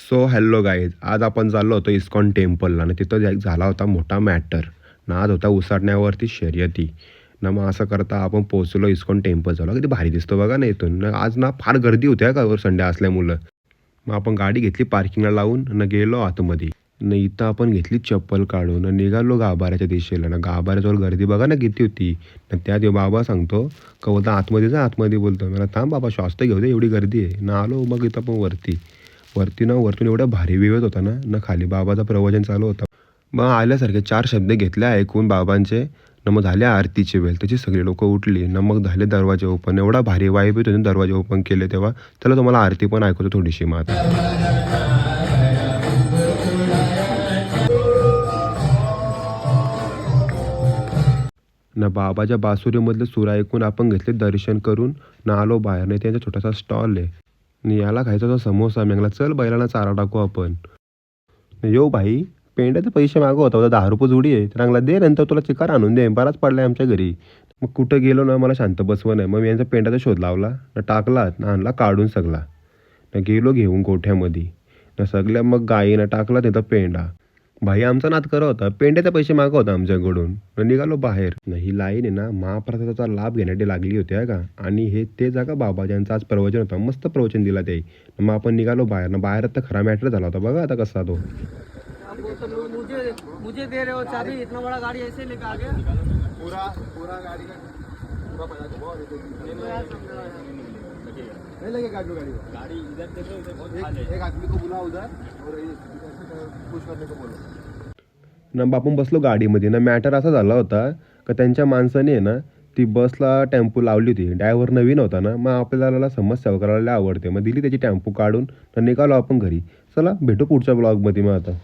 So hello guys, आज आपण चाललो होतो इस्कॉन टेम्पलला आणि तिथं झाला होता मोठा मॅटर. ना आज होता उसाटण्यावरती शर्यती. ना मग असं करता आपण पोहोचलो इस्कॉन टेम्पल. झालो किती भारी दिसतो बघा ना इथून. ना आज ना फार गर्दी होती का संडे असल्यामुळं. मग आपण गाडी घेतली पार्किंगला लावून न गेलो आतमध्ये. न इथं आपण घेतली चप्पल काढून न निघालो गाभाऱ्याच्या दिशेला. ना गाभाऱ्याजवळ गर्दी बघा ना किती होती. न त्यात बाबा सांगतो का बोलता आतमध्ये जा, आतमध्ये बोलतो. मला थांब बाबा श्वास तर घेऊ दे, एवढी गर्दी आहे. ना आलो मग इथं पण वरती ना वरतून एवढा भारी व्ह्यू येत होता ना. ना खाली बाबाचं प्रवचन चालू होतं. मग आल्यासारखे 4 शब्द घेतले ऐकून बाबांचे. न मग झाले आरतीची वेळ. त्याची सगळी लोक उठली. न मग झाले दरवाजे ओपन. एवढा भारी वाईब येत होती दरवाजे ओपन केले तेव्हा. चला तुम्हाला आरती पण ऐकवतो थोडीशी मग आता. ना बाबाच्या बासुरीमधले सूर ऐकून आपण घेतले दर्शन करून ना आलो बाहेर. नाही त्यांचा छोटासा स्टॉल आहे. आणि याला खायचा होता समोसा. मी चल बैलांना चारा टाकू आपण. यो भाई, पेंड्याचे पैसे मागव होता 10 रुपये जोडी आहे. तर चांगला दे, नंतर तुला चिकार आणून दे, बराच पडलाय आमच्या घरी. मग कुठं गेलो ना मला शांत बसवं नाही. मग मी यांचा पेंड्याचा शोध लावला ना, टाकला ना, आणला काढून सगळा ना, गेलो घेऊन गोठ्यामध्ये ना, सगळ्या मग गायीनं टाकला तिथं पेंडा. भाई आमचा नाद करत होता, पेंड्याचे पैसे मागत होता आमच्याकडून. निघालो बाहेर. ही लाईन आहे ना महाप्रसादाचा लाभ घेण्यासाठी लागली होती का. आणि हे ते जागा बाबा ज्यांचं आज प्रवचन होतं, मस्त प्रवचन दिला ते. मग आपण निघालो बाहेर ना. बाहेर तर खरा मॅटर झाला होता बघा आता कसा तो. मुझे मुझे दे रहे हो चाबी, इतना बड़ा गाड़ी ऐसे लेके आ गया। पूरा गाड़ी का पूरा पैसा दो और नहीं लगेगा जो गाड़ी इधर देखो, इधर बहुत एक आदमी को बुला उधर और पुश करने को बोलो ना. आपण बसलो गाडीमध्ये ना. मॅटर असा झाला होता का त्यांच्या माणसाने आहे ना ती बसला टेम्पो लावली होती. ड्रायव्हर नवीन होता ना. मग आपल्याला समस्या करायला आवडते. मग दिली त्याची टेम्पो काढून तर निघालो आपण घरी. चला भेटू पुढच्या ब्लॉगमध्ये मग आता.